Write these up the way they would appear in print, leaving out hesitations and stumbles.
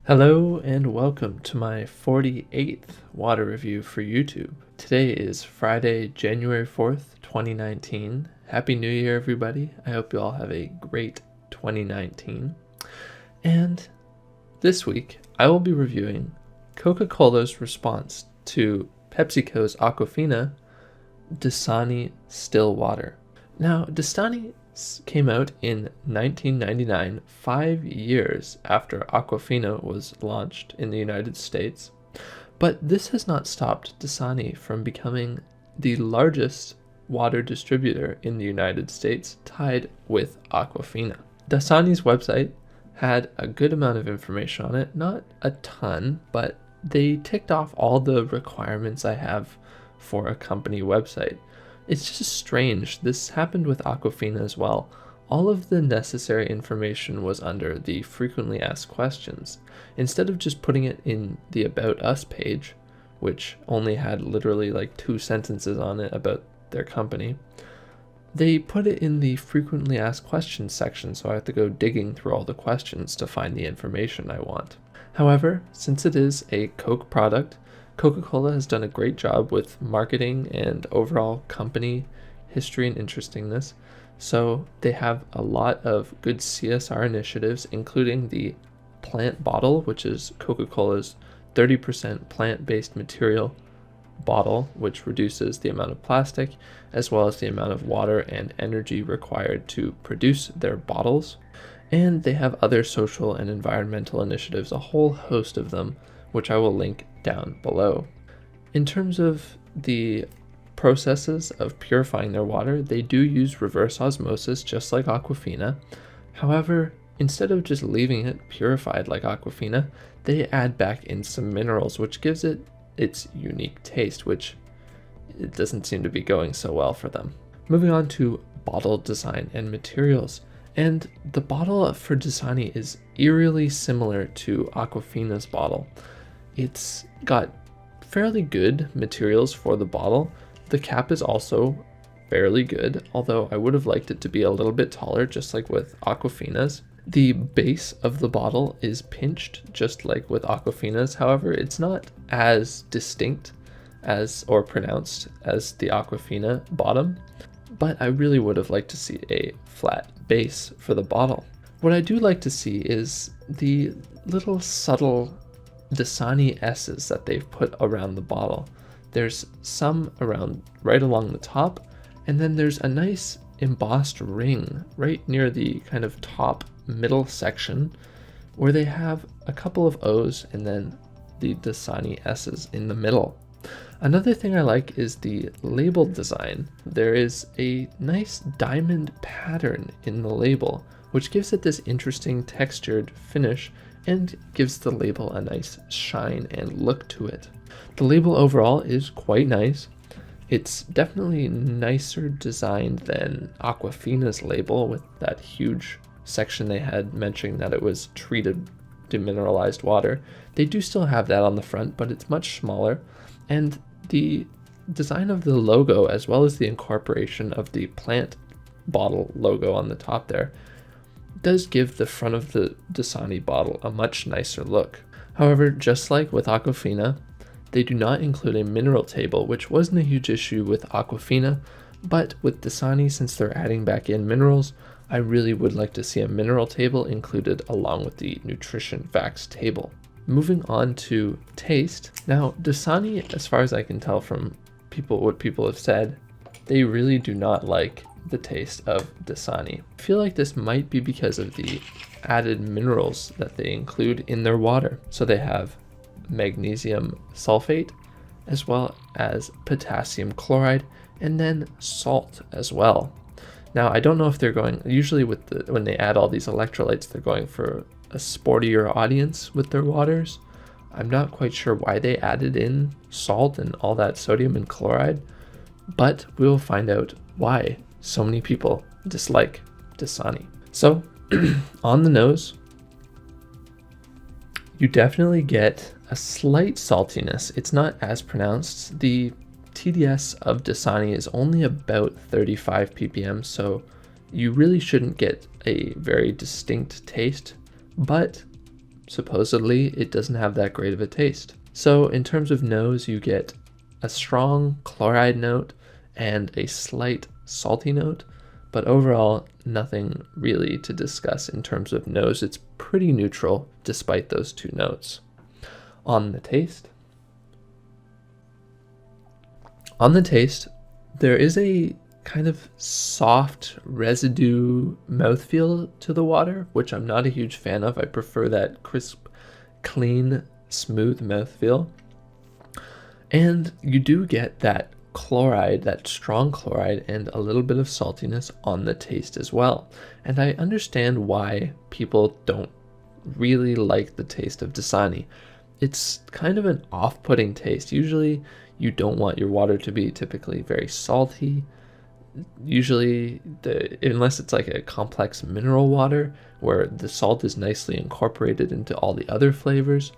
Hello and welcome to my 48th water review for YouTube. Today is Friday, January 4th, 2019. Happy New Year, everybody. I hope you all have a great 2019. And this week, I will be reviewing Coca-Cola's response to PepsiCo's Aquafina Dasani Still Water. Now, Dasani came out in 1999, 5 years after Aquafina was launched in the United States, but this has not stopped Dasani from becoming the largest water distributor in the United States, tied with Aquafina. Dasani's website had a good amount of information on it, not a ton, but they ticked off all the requirements I have for a company website. It's just strange. This happened with Aquafina as well. All of the necessary information was under the frequently asked questions. Instead of just putting it in the About Us page, which only had literally like 2 sentences on it about their company, they put it in the frequently asked questions section, so I have to go digging through all the questions to find the information I want. However, since it is a Coke product, Coca-Cola has done a great job with marketing and overall company history and interestingness, so they have a lot of good CSR initiatives, including the plant bottle, which is Coca-Cola's 30% plant-based material bottle, which reduces the amount of plastic as well as the amount of water and energy required to produce their bottles. And they have other social and environmental initiatives, a whole host of them, which I will link down below. In terms of the processes of purifying their water, they do use reverse osmosis just like Aquafina. However, instead of just leaving it purified like Aquafina, they add back in some minerals, which gives it its unique taste, which it doesn't seem to be going so well for them. Moving on to bottle design and materials. And the bottle for Dasani is eerily similar to Aquafina's bottle. It's got fairly good materials for the bottle. The cap is also fairly good, although I would have liked it to be a little bit taller, just like with Aquafina's. The base of the bottle is pinched, just like with Aquafina's. However, it's not as distinct as or pronounced as the Aquafina bottom, but I really would have liked to see a flat base for the bottle. What I do like to see is the little subtle Dasani S's that they've put around the bottle. There's some around right along the top, and then there's a nice embossed ring right near the kind of top middle section where they have a couple of O's and then the Dasani S's in the middle. Another thing I like is the label design. There is a nice diamond pattern in the label, which gives it this interesting textured finish and gives the label a nice shine and look to it. The label overall is quite nice. It's definitely nicer designed than Aquafina's label, with that huge section they had mentioning that it was treated demineralized water. They do still have that on the front, but it's much smaller. And the design of the logo, as well as the incorporation of the plant bottle logo on the top there, does give the front of the Dasani bottle a much nicer look. However, just like with Aquafina, they do not include a mineral table, which wasn't a huge issue with Aquafina, but with Dasani, since they're adding back in minerals, I really would like to see a mineral table included along with the nutrition facts table. Moving on to taste. Now, Dasani, as far as I can tell from what people have said, they really do not like the taste of Dasani. I feel like this might be because of the added minerals that they include in their water. So they have magnesium sulfate, as well as potassium chloride, and then salt as well. Now, I don't know if they're going, usually when they add all these electrolytes, they're going for a sportier audience with their waters. I'm not quite sure why they added in salt and all that sodium and chloride, but we'll find out why so many people dislike Dasani. So, on the nose, you definitely get a slight saltiness. It's not as pronounced. The TDS of Dasani is only about 35 ppm, so you really shouldn't get a very distinct taste, but supposedly it doesn't have that great of a taste. So in terms of nose, you get a strong chloride note and a slight salty note, but overall nothing really to discuss in terms of nose. It's pretty neutral despite those two notes. On the taste, there is a kind of soft residue mouthfeel to the water, which I'm not a huge fan of. I prefer that crisp, clean, smooth mouthfeel. And you do get that chloride, that strong chloride, and a little bit of saltiness on the taste as well. And I understand why people don't really like the taste of Dasani. It's kind of an off-putting taste. Usually you don't want your water to be typically very salty. Usually, unless it's like a complex mineral water where the salt is nicely incorporated into all the other flavors.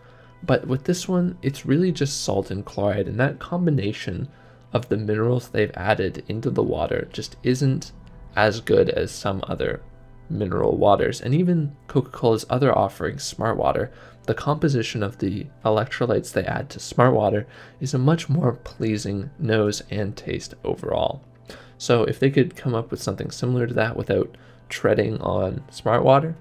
But with this one, it's really just salt and chloride, and that combination of the minerals they've added into the water just isn't as good as some other mineral waters. And even Coca-Cola's other offerings, Smart Water, the composition of the electrolytes they add to Smart Water is a much more pleasing nose and taste overall. So if they could come up with something similar to that without treading on Smart Water,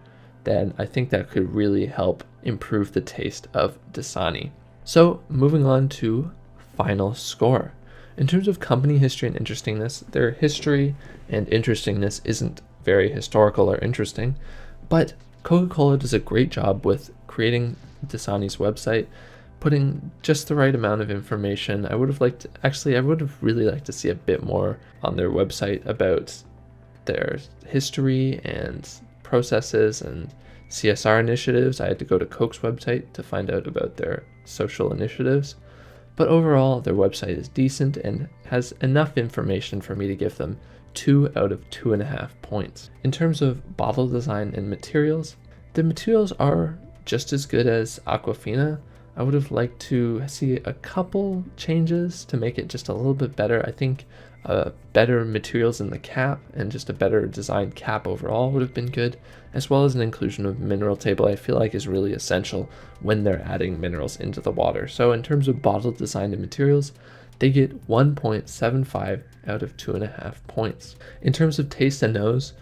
then I think that could really help improve the taste of Dasani. So moving on to final score. In terms of company history and interestingness, their history and interestingness isn't very historical or interesting, but Coca-Cola does a great job with creating Dasani's website, putting just the right amount of information. I would have really liked to see a bit more on their website about their history and processes and CSR initiatives. I had to go to Coke's website to find out about their social initiatives. But overall, their website is decent and has enough information for me to give them 2 out of 2.5 points. In terms of bottle design and materials, the materials are just as good as Aquafina. I would have liked to see a couple changes to make it just a little bit better. I think better materials in the cap and just a better designed cap overall would have been good, as well as an inclusion of mineral table I feel like is really essential when they're adding minerals into the water. So in terms of bottle design and materials, they get 1.75 out of 2.5 points. In terms of taste and nose,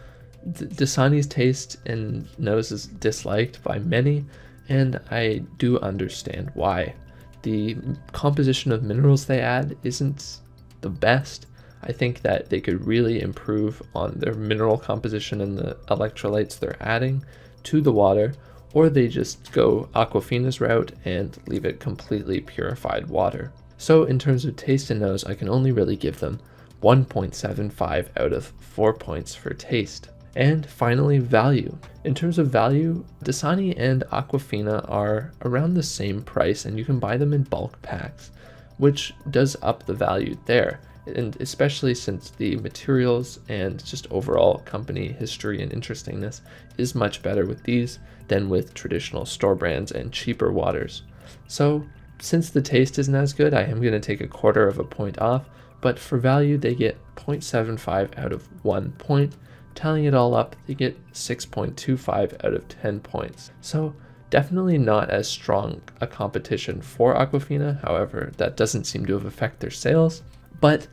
Dasani's taste and nose is disliked by many, and I do understand why. The composition of minerals they add isn't the best. I think that they could really improve on their mineral composition and the electrolytes they're adding to the water, or they just go Aquafina's route and leave it completely purified water. So in terms of taste and nose, I can only really give them 1.75 out of 4 points for taste. And finally, value. In terms of value, Dasani and Aquafina are around the same price, and you can buy them in bulk packs, which does up the value there. And especially since the materials and just overall company history and interestingness is much better with these than with traditional store brands and cheaper waters. So since the taste isn't as good, I am going to take 1/4 point off, but for value they get 0.75 out of 1 point. Tallying it all up, they get 6.25 out of 10 points. So definitely not as strong a competition for Aquafina. However, that doesn't seem to have affected their sales. But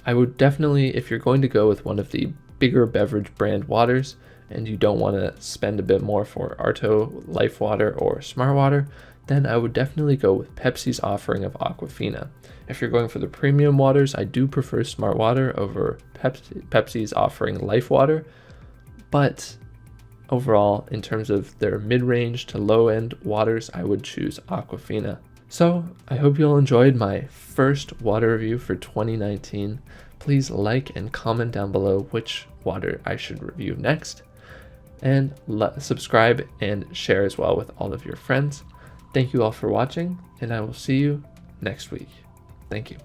I would definitely, if you're going to go with one of the bigger beverage brand waters and you don't want to spend a bit more for Arto, Life Water, or Smart Water, then I would definitely go with Pepsi's offering of Aquafina. If you're going for the premium waters, I do prefer Smart Water over Pepsi's offering Life Water. But overall, in terms of their mid-range to low-end waters, I would choose Aquafina. So I hope you all enjoyed my first water review for 2019. Please like and comment down below which water I should review next. And subscribe and share as well with all of your friends. Thank you all for watching, and I will see you next week. Thank you.